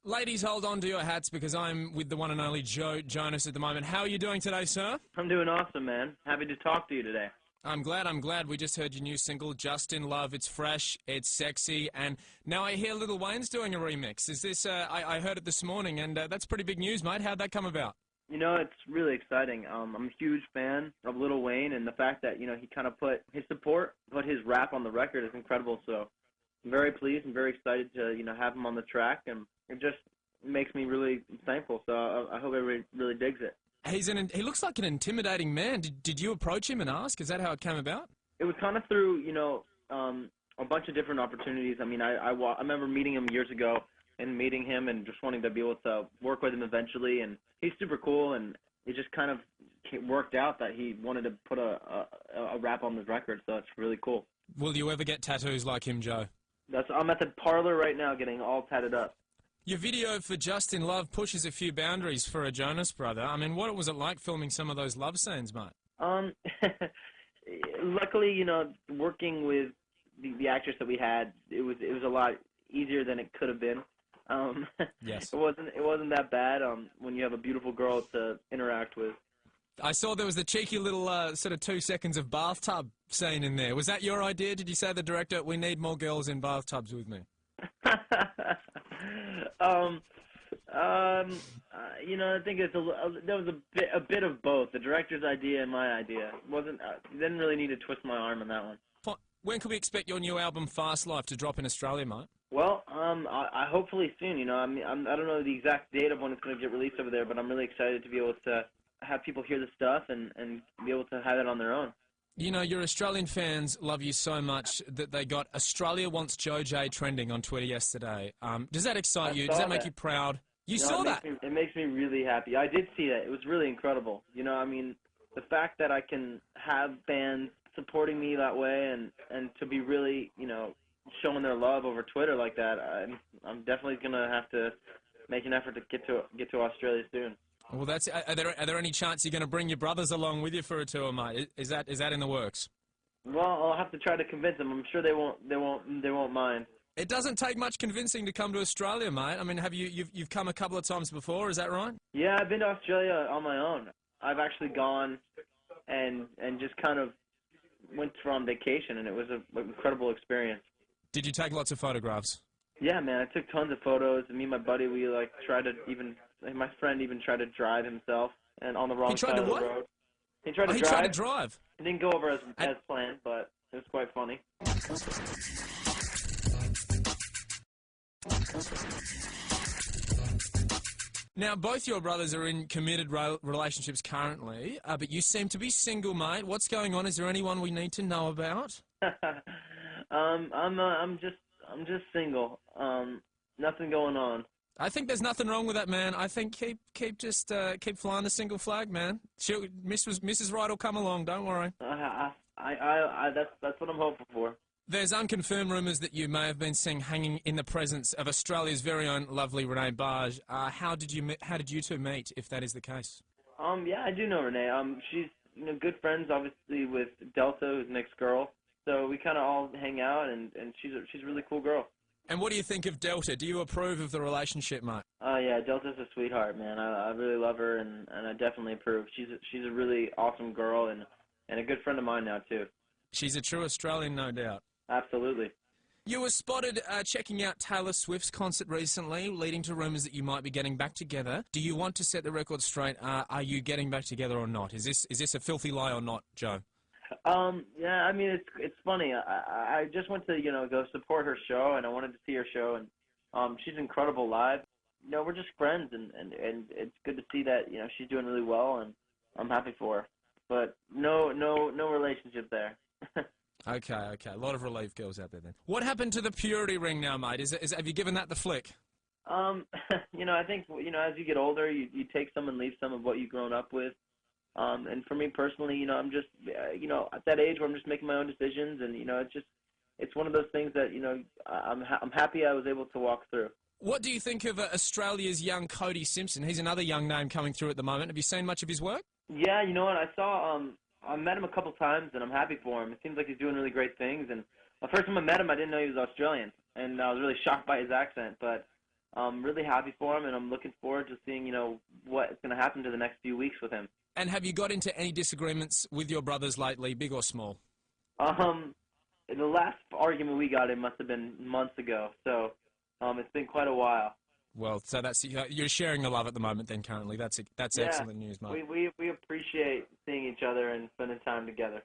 Ladies, hold on to your hats because I'm with the one and only Jonas at the moment. How are you doing today, sir? I'm doing awesome, man. Happy to talk to you today. I'm glad. We just heard your new single, Just in Love. It's fresh, it's sexy, and now I hear Lil Wayne's doing a remix. Is this, I heard it this morning, and that's pretty big news, mate. How'd that come about? You know, it's really exciting. I'm a huge fan of Lil Wayne, and the fact that, he kind of put his rap on the record is incredible, so I'm very pleased and very excited to, have him on the track, and it just makes me really thankful, so I hope everybody really digs it. He looks like an intimidating man. Did you approach him and ask? Is that how it came about? It was kind of through, a bunch of different opportunities. I mean, I remember meeting him years ago and meeting him and just wanting to be able to work with him eventually, and he's super cool, and it just kind of worked out that he wanted to put a rap on the record, so it's really cool. Will you ever get tattoos like him, Joe? I'm at the parlor right now getting all tatted up. Your video for Just in Love pushes a few boundaries for a Jonas brother. I mean, what was it like filming some of those love scenes, mate? Luckily, working with the actress that we had, it was a lot easier than it could have been. Yes. It wasn't that bad when you have a beautiful girl to interact with. I saw there was the cheeky little sort of 2 seconds of bathtub scene in there. Was that your idea? Did you say to the director, we need more girls in bathtubs with me? I think there was a bit of both. The director's idea and my idea. Didn't really need to twist my arm on that one. When can we expect your new album, Fast Life, to drop in Australia, mate? Well, I hopefully soon. I don't know the exact date of when it's going to get released over there, but I'm really excited to be able to have people hear the stuff and be able to have it on their own. You know, your Australian fans love you so much that they got Australia Wants Joe J trending on Twitter yesterday. Does that excite you? Does that make you proud? You saw that? It makes me really happy. I did see that. It was really incredible. The fact that I can have fans supporting me that way and to be really, showing their love over Twitter like that, I'm definitely going to have to make an effort to get to Australia soon. Well, are there any chance you're going to bring your brothers along with you for a tour, mate? Is that in the works? Well, I'll have to try to convince them. I'm sure they won't mind. It doesn't take much convincing to come to Australia, mate. I mean, you've come a couple of times before, is that right? Yeah, I've been to Australia on my own. I've actually gone and just kind of went on vacation, and it was an incredible experience. Did you take lots of photographs? Yeah, man, I took tons of photos. And me and my buddy, my friend even tried to drive himself, and on the wrong side of the road. He tried to drive. It didn't go over as planned, but it was quite funny. Now, both your brothers are in committed relationships currently, but you seem to be single, mate. What's going on? Is there anyone we need to know about? I'm just single. Nothing going on. I think there's nothing wrong with that, man. I think keep flying the single flag, man. Mrs. Right will come along. Don't worry. That's what I'm hoping for. There's unconfirmed rumours that you may have been seen hanging in the presence of Australia's very own lovely Renee Barge. How did you two meet, if that is the case? Yeah, I do know Renee. She's good friends, obviously, with Delta, who's Nick's girl. So we kind of all hang out, and she's a really cool girl. And what do you think of Delta? Do you approve of the relationship, mate? Yeah, Delta's a sweetheart, man. I really love her, and I definitely approve. She's a really awesome girl, and a good friend of mine now, too. She's a true Australian, no doubt. Absolutely. You were spotted checking out Taylor Swift's concert recently, leading to rumours that you might be getting back together. Do you want to set the record straight? Are you getting back together or not? Is this a filthy lie or not, Joe? Yeah, I mean, it's funny. I just went to, go support her show, and I wanted to see her show, and she's incredible live. We're just friends, and it's good to see that, she's doing really well, and I'm happy for her. But no relationship there. Okay. A lot of relief girls out there then. What happened to the purity ring now, mate? Have you given that the flick? I think, as you get older, you take some and leave some of what you've grown up with. And for me personally, I'm just, at that age where I'm just making my own decisions, and, it's one of those things that, I'm happy I was able to walk through. What do you think of Australia's young Cody Simpson? He's another young name coming through at the moment. Have you seen much of his work? Yeah, you know what? I met him a couple times, and I'm happy for him. It seems like he's doing really great things, and the first time I met him, I didn't know he was Australian, and I was really shocked by his accent. But I'm really happy for him, and I'm looking forward to seeing, what's going to happen to the next few weeks with him. And have you got into any disagreements with your brothers lately, big or small? The last argument we got in must have been months ago, so it's been quite a while. Well, so that's you're sharing the love at the moment then currently. That's Yeah, excellent news, Mark. We appreciate seeing each other and spending time together.